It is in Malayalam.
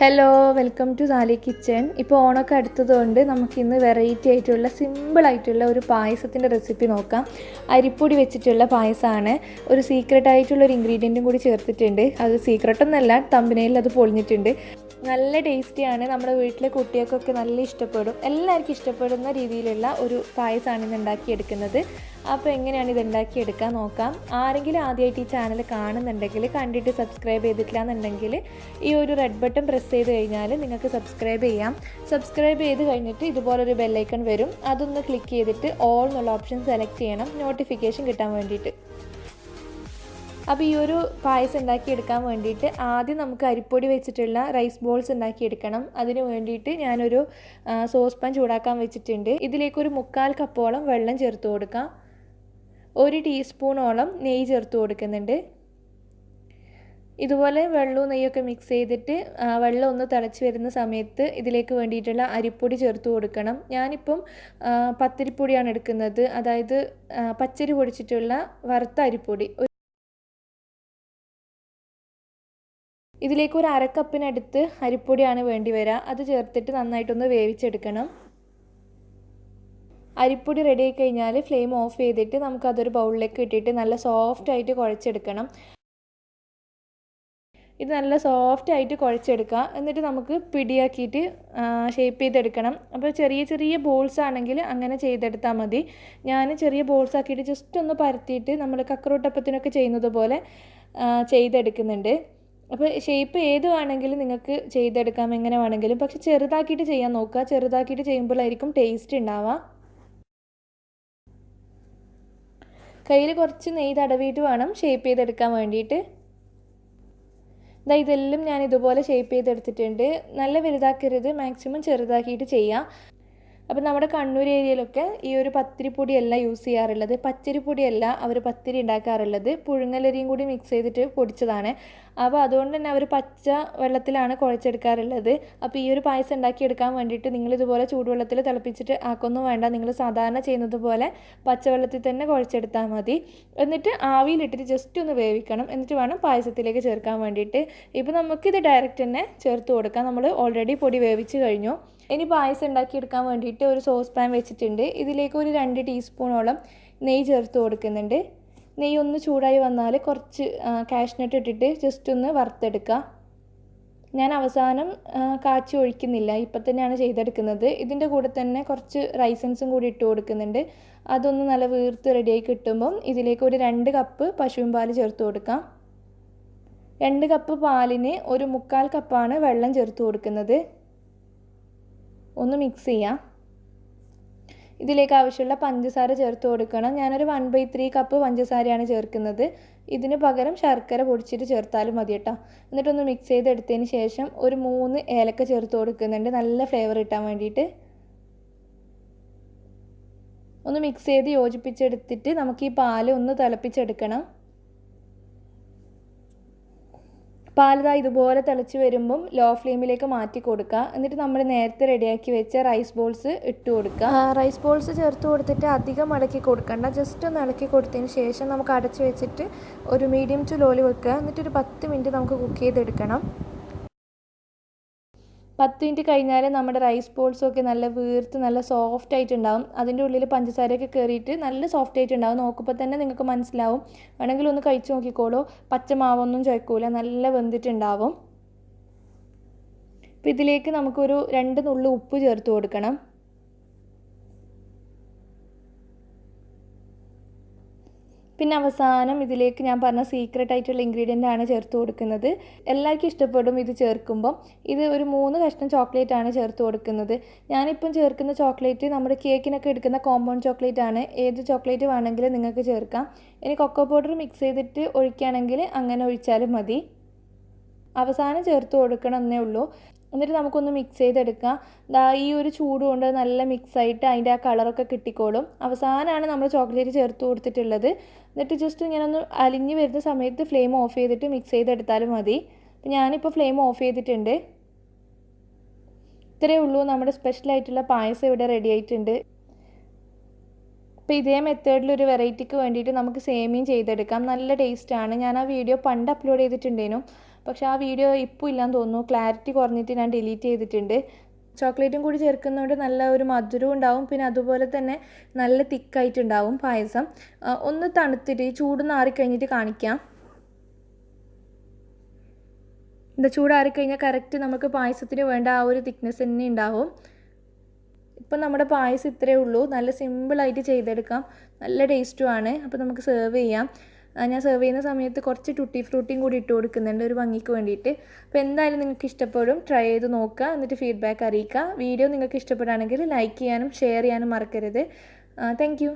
Hello, welcome to Sali kitchen. ഇപ്പോൾ ഓണമൊക്കെ അടുത്തതുകൊണ്ട് നമുക്കിന്ന് വെറൈറ്റി ആയിട്ടുള്ള സിമ്പിളായിട്ടുള്ള ഒരു പായസത്തിൻ്റെ റെസിപ്പി നോക്കാം. അരിപ്പൊടി വെച്ചിട്ടുള്ള പായസമാണ്. ഒരു സീക്രട്ടായിട്ടുള്ളൊരു ഇൻഗ്രീഡിയൻറ്റും കൂടി ചേർത്തിട്ടുണ്ട്. അത് സീക്രട്ടൊന്നുമല്ല, തമ്പനയിൽ അത് പൊളിഞ്ഞിട്ടുണ്ട്. നല്ല ടേസ്റ്റിയാണ്. നമ്മുടെ വീട്ടിലെ കുട്ടികൾക്കൊക്കെ നല്ല ഇഷ്ടപ്പെടും. എല്ലാവർക്കും ഇഷ്ടപ്പെടുന്ന രീതിയിലുള്ള ഒരു പായസമാണ് ഇന്ന് ഉണ്ടാക്കിയെടുക്കുന്നത്. അപ്പോൾ എങ്ങനെയാണ് ഇത് ഉണ്ടാക്കിയെടുക്കാൻ നോക്കാം. ആരെങ്കിലും ആദ്യമായിട്ട് ഈ ചാനൽ കാണുന്നുണ്ടെങ്കിൽ, കണ്ടിട്ട് സബ്സ്ക്രൈബ് ചെയ്തിട്ടില്ല എന്നുണ്ടെങ്കിൽ ഈ ഒരു റെഡ് ബട്ടൺ പ്രസ് ചെയ്ത് കഴിഞ്ഞാൽ നിങ്ങൾക്ക് സബ്സ്ക്രൈബ് ചെയ്യാം. സബ്സ്ക്രൈബ് ചെയ്ത് കഴിഞ്ഞിട്ട് ഇതുപോലൊരു ബെല്ലൈക്കൺ വരും. അതൊന്ന് ക്ലിക്ക് ചെയ്തിട്ട് ഓൾ എന്നുള്ള ഓപ്ഷൻ സെലക്ട് ചെയ്യണം, നോട്ടിഫിക്കേഷൻ കിട്ടാൻ വേണ്ടിയിട്ട്. അപ്പോൾ ഈ ഒരു പായസം ഉണ്ടാക്കിയെടുക്കാൻ വേണ്ടിയിട്ട് ആദ്യം നമുക്ക് അരിപ്പൊടി വെച്ചിട്ടുള്ള റൈസ് ബോൾസ് ഉണ്ടാക്കിയെടുക്കണം. അതിന് വേണ്ടിയിട്ട് ഞാനൊരു സോസ് പാൻ ചൂടാക്കാൻ വെച്ചിട്ടുണ്ട്. ഇതിലേക്കൊരു 1/4 കപ്പോളം വെള്ളം ചേർത്ത് കൊടുക്കാം. 1 ടീസ്പൂണോളം നെയ്യ് ചേർത്ത് കൊടുക്കുന്നുണ്ട്. ഇതുപോലെ വെള്ളവും നെയ്യൊക്കെ മിക്സ് ചെയ്തിട്ട് വെള്ളം ഒന്ന് തിളച്ച് വരുന്ന സമയത്ത് ഇതിലേക്ക് വേണ്ടിയിട്ടുള്ള അരിപ്പൊടി ചേർത്ത് കൊടുക്കണം. ഞാനിപ്പം പത്തിരിപ്പൊടിയാണ് എടുക്കുന്നത്, അതായത് പച്ചരി പൊടിച്ചിട്ടുള്ള വറുത്ത അരിപ്പൊടി. ഇതിലേക്ക് ഒരു 1/2 കപ്പിനടുത്ത് അരിപ്പൊടിയാണ് വേണ്ടി വരിക. അത് ചേർത്തിട്ട് നന്നായിട്ടൊന്ന് വേവിച്ചെടുക്കണം. അരിപ്പൊടി റെഡി ആയി കഴിഞ്ഞാൽ ഫ്ലെയിം ഓഫ് ചെയ്തിട്ട് നമുക്കതൊരു ബൗളിലേക്ക് ഇട്ടിട്ട് നല്ല സോഫ്റ്റായിട്ട് കുഴച്ചെടുക്കണം. ഇത് നല്ല സോഫ്റ്റായിട്ട് കുഴച്ചെടുക്കുക. എന്നിട്ട് നമുക്ക് പിടിയാക്കിയിട്ട് ഷേപ്പ് ചെയ്തെടുക്കണം. അപ്പോൾ ചെറിയ ചെറിയ ബോൾസ് ആണെങ്കിൽ അങ്ങനെ ചെയ്തെടുത്താൽ മതി. ഞാൻ ചെറിയ ബോൾസ് ആക്കിയിട്ട് ജസ്റ്റ് ഒന്ന് പരത്തിയിട്ട് നമ്മൾ കക്കറോട്ടപ്പത്തിനൊക്കെ ചെയ്യുന്നത് പോലെ ചെയ്തെടുക്കുന്നുണ്ട്. അപ്പോൾ ഷേപ്പ് ഏത് വേണമെങ്കിലും നിങ്ങൾക്ക് ചെയ്തെടുക്കാം, എങ്ങനെ വേണമെങ്കിലും. പക്ഷെ ചെറുതാക്കിയിട്ട് ചെയ്യാൻ നോക്കുക. ചെറുതാക്കിയിട്ട് ചെയ്യുമ്പോഴായിരിക്കും ടേസ്റ്റ് ഉണ്ടാവുക. കയ്യിൽ കുറച്ച് നെയ്യ് തടവിയിട്ട് വേണം ഷേപ്പ് ചെയ്തെടുക്കാൻ വേണ്ടിയിട്ട്. ഇതെല്ലാം ഞാൻ ഇതുപോലെ ഷേപ്പ് ചെയ്തെടുത്തിട്ടുണ്ട്. നല്ല വലുതാക്കരുത്, മാക്സിമം ചെറുതാക്കിയിട്ട് ചെയ്യാം. അപ്പം നമ്മുടെ കണ്ണൂർ ഏരിയയിലൊക്കെ ഈ ഒരു പത്തിരിപ്പൊടിയല്ല യൂസ് ചെയ്യാറുള്ളത്, പച്ചരിപ്പൊടിയല്ല അവർ പത്തിരി ഉണ്ടാക്കാറുള്ളത്. പുഴുങ്ങലരിയും കൂടി മിക്സ് ചെയ്തിട്ട് പൊടിച്ചതാണ്. അപ്പോൾ അതുകൊണ്ട് തന്നെ അവർ പച്ച വെള്ളത്തിലാണ് കുഴച്ചെടുക്കാറുള്ളത്. അപ്പോൾ ഈ ഒരു പായസം ഉണ്ടാക്കിയെടുക്കാൻ വേണ്ടിയിട്ട് നിങ്ങളിതുപോലെ ചൂടുവെള്ളത്തിൽ തിളപ്പിച്ചിട്ട് ആക്കൊന്നും വേണ്ട. നിങ്ങൾ സാധാരണ ചെയ്യുന്നത് പോലെ പച്ചവെള്ളത്തിൽ തന്നെ കുഴച്ചെടുത്താൽ മതി. എന്നിട്ട് ആവിയിലിട്ടിട്ട് ജസ്റ്റ് ഒന്ന് വേവിക്കണം. എന്നിട്ട് വേണം പായസത്തിലേക്ക് ചേർക്കാൻ വേണ്ടിയിട്ട്. ഇപ്പോൾ നമുക്കിത് ഡയറക്റ്റ് തന്നെ ചേർത്ത് കൊടുക്കാം. നമ്മൾ ഓൾറെഡി പൊടി വേവിച്ച് കഴിഞ്ഞു. ഇനി പായസം ഉണ്ടാക്കിയെടുക്കാൻ വേണ്ടിയിട്ട് ഒരു സോസ് പാൻ വെച്ചിട്ടുണ്ട്. ഇതിലേക്ക് ഒരു 2 ടീസ്പൂണോളം നെയ്യ് ചേർത്ത് കൊടുക്കുന്നുണ്ട്. നെയ്യ് ഒന്ന് ചൂടായി വന്നാൽ കുറച്ച് കാഷ്നട്ട് ഇട്ടിട്ട് ജസ്റ്റ് ഒന്ന് വറുത്തെടുക്കുക. ഞാൻ അവസാനം കാച്ചി ഒഴിക്കുന്നില്ല, ഇപ്പം തന്നെയാണ് ചെയ്തെടുക്കുന്നത്. ഇതിൻ്റെ കൂടെ തന്നെ കുറച്ച് റൈസൻസും കൂടി ഇട്ട് കൊടുക്കുന്നുണ്ട്. അതൊന്ന് നല്ല വീർത്ത് റെഡിയായി കിട്ടുമ്പം ഇതിലേക്ക് ഒരു 2 കപ്പ് പശുവിൻ പാൽ ചേർത്ത് കൊടുക്കാം. 2 കപ്പ് പാലിന് ഒരു 1/4 കപ്പാണ് വെള്ളം ചേർത്ത് കൊടുക്കുന്നത്. ഒന്ന് മിക്സ് ചെയ്യാം. ഇതിലേക്ക് ആവശ്യമുള്ള പഞ്ചസാര ചേർത്ത് കൊടുക്കണം. ഞാനൊരു 1/3 കപ്പ് പഞ്ചസാരയാണ് ചേർക്കുന്നത്. ഇതിന് പകരം ശർക്കര പൊടിച്ചിട്ട് ചേർത്താലും മതി കേട്ടോ. എന്നിട്ടൊന്ന് മിക്സ് ചെയ്തെടുത്തതിന് ശേഷം ഒരു 3 ഏലക്ക ചേർത്ത് കൊടുക്കുന്നുണ്ട്, നല്ല ഫ്ലേവർ കിട്ടാൻ വേണ്ടിയിട്ട്. ഒന്ന് മിക്സ് ചെയ്ത് യോജിപ്പിച്ചെടുത്തിട്ട് നമുക്ക് ഈ പാല് ഒന്ന് തിളപ്പിച്ചെടുക്കണം. പാലിതാ ഇതുപോലെ തിളച്ച് വരുമ്പം ലോ ഫ്ലെയിമിലേക്ക് മാറ്റി കൊടുക്കുക. എന്നിട്ട് നമ്മൾ നേരത്തെ റെഡിയാക്കി വെച്ച റൈസ് ബോൾസ് ഇട്ട് കൊടുക്കുക. റൈസ് ബോൾസ് ചേർത്ത് കൊടുത്തിട്ട് അധികം ഇളക്കി കൊടുക്കണ്ട, ജസ്റ്റ് ഒന്ന് ഇളക്കി കൊടുത്തതിന് ശേഷം നമുക്ക് അടച്ച് വെച്ചിട്ട് ഒരു മീഡിയം ടു ലോയിൽ വെക്കുക. എന്നിട്ടൊരു 10 മിനിറ്റ് നമുക്ക് കുക്ക് ചെയ്തെടുക്കണം. 10 മിനിറ്റ് കഴിഞ്ഞാൽ നമ്മുടെ റൈസ് ബോൾസൊക്കെ നല്ല വീർത്ത് നല്ല സോഫ്റ്റ് ആയിട്ടുണ്ടാവും. അതിൻ്റെ ഉള്ളിൽ പഞ്ചസാരയൊക്കെ കയറിയിട്ട് നല്ല സോഫ്റ്റ് ആയിട്ടുണ്ടാവും. നോക്കുമ്പോൾ തന്നെ നിങ്ങൾക്ക് മനസ്സിലാവും. വേണമെങ്കിൽ ഒന്ന് കഴിച്ച് നോക്കിക്കോളൂ. പച്ചമാവൊന്നും ചേർക്കൂല, നല്ല വെന്തിട്ടുണ്ടാവും. അപ്പോൾ ഇതിലേക്ക് നമുക്കൊരു 2 നുള്ളു ഉപ്പ് ചേർത്ത് കൊടുക്കണം. പിന്നെ അവസാനം ഇതിലേക്ക് ഞാൻ പറഞ്ഞ സീക്രട്ട് ആയിട്ടുള്ള ഇൻഗ്രീഡിയൻ്റ് ആണ് ചേർത്ത് കൊടുക്കുന്നത്. എല്ലാവർക്കും ഇഷ്ടപ്പെടും ഇത് ചേർക്കുമ്പം. ഇത് ഒരു 3 കഷ്ണം ചോക്ലേറ്റ് ആണ് ചേർത്ത് കൊടുക്കുന്നത്. ഞാനിപ്പം ചേർക്കുന്ന ചോക്ലേറ്റ് നമ്മുടെ കേക്കിനൊക്കെ എടുക്കുന്ന കോമ്പൗണ്ട് ചോക്ലേറ്റ് ആണ്. ഏത് ചോക്ലേറ്റ് വേണമെങ്കിലും നിങ്ങൾക്ക് ചേർക്കാം. ഇനി കൊക്കോ പൗഡർ മിക്സ് ചെയ്തിട്ട് ഒഴിക്കുകയാണെങ്കിൽ അങ്ങനെ ഒഴിച്ചാലും മതി. അവസാനം ചേർത്ത് കൊടുക്കണം എന്നേ ഉള്ളൂ. എന്നിട്ട് നമുക്കൊന്ന് മിക്സ് ചെയ്തെടുക്കാം. ഈ ഒരു ചൂട് കൊണ്ട് നല്ല മിക്സായിട്ട് അതിൻ്റെ ആ കളറൊക്കെ കിട്ടിക്കോളും. അവസാനമാണ് നമ്മൾ ചോക്ലേറ്റ് ചേർത്ത് കൊടുത്തിട്ടുള്ളത്. എന്നിട്ട് ജസ്റ്റ് ഇങ്ങനെ ഒന്ന് അലിഞ്ഞ് വരുന്ന സമയത്ത് ഫ്ലെയിം ഓഫ് ചെയ്തിട്ട് മിക്സ് ചെയ്തെടുത്താലും മതി. അപ്പോൾ ഞാനിപ്പോൾ ഫ്ലെയിം ഓഫ് ചെയ്തിട്ടുണ്ട്. ഇത്രയേ ഉള്ളൂ, നമ്മുടെ സ്പെഷ്യലായിട്ടുള്ള പായസം ഇവിടെ റെഡി ആയിട്ടുണ്ട്. അപ്പോൾ ഇതേ മെത്തേഡിലൊരു വെറൈറ്റിക്ക് വേണ്ടിയിട്ട് നമുക്ക് സേമിയം ചെയ്തെടുക്കാം. നല്ല ടേസ്റ്റാണ്. ഞാൻ ആ വീഡിയോ പണ്ട് അപ്ലോഡ് ചെയ്തിട്ടുണ്ടേനു. പക്ഷേ ആ വീഡിയോ ഇപ്പോൾ ഇല്ലാന്ന് തോന്നുന്നു, ക്ലാരിറ്റി കുറഞ്ഞിട്ട് ഞാൻ ഡിലീറ്റ് ചെയ്തിട്ടുണ്ട്. ചോക്ലേറ്റും കൂടി ചേർക്കുന്നതുകൊണ്ട് നല്ല ഒരു മധുരവും ഉണ്ടാവും, പിന്നെ അതുപോലെ തന്നെ നല്ല തിക്കായിട്ടുണ്ടാവും പായസം. ഒന്ന് തണുത്തിട്ട് ഈ ചൂടൊന്ന് ആറിക്കഴിഞ്ഞിട്ട് കാണിക്കാം. ചൂടാറിക്കഴിഞ്ഞാൽ കറക്റ്റ് നമുക്ക് പായസത്തിന് വേണ്ട ആ ഒരു തിക്നെസ് തന്നെ ഉണ്ടാവും. ഇപ്പം നമ്മുടെ പായസം ഇത്രയേ ഉള്ളൂ. നല്ല സിമ്പിളായിട്ട് ചെയ്തെടുക്കാം, നല്ല ടേസ്റ്റുമാണ്. അപ്പോൾ നമുക്ക് സെർവ് ചെയ്യാം. ഞാൻ സെർവ് ചെയ്യുന്ന സമയത്ത് കുറച്ച് ടൂട്ടി ഫ്രൂട്ടിയും കൂടി ഇട്ട് കൊടുക്കുന്നുണ്ട് ഒരു ഭംഗിക്ക് വേണ്ടിയിട്ട്. അപ്പോൾ എന്തായാലും നിങ്ങൾക്ക് ഇഷ്ടപ്പെടും, ട്രൈ ചെയ്ത് നോക്കുക, എന്നിട്ട് ഫീഡ്ബാക്ക് അറിയിക്കുക. വീഡിയോ നിങ്ങൾക്ക് ഇഷ്ടപ്പെടുകയാണെങ്കിൽ ലൈക്ക് ചെയ്യാനും ഷെയർ ചെയ്യാനും മറക്കരുത്. Thank you.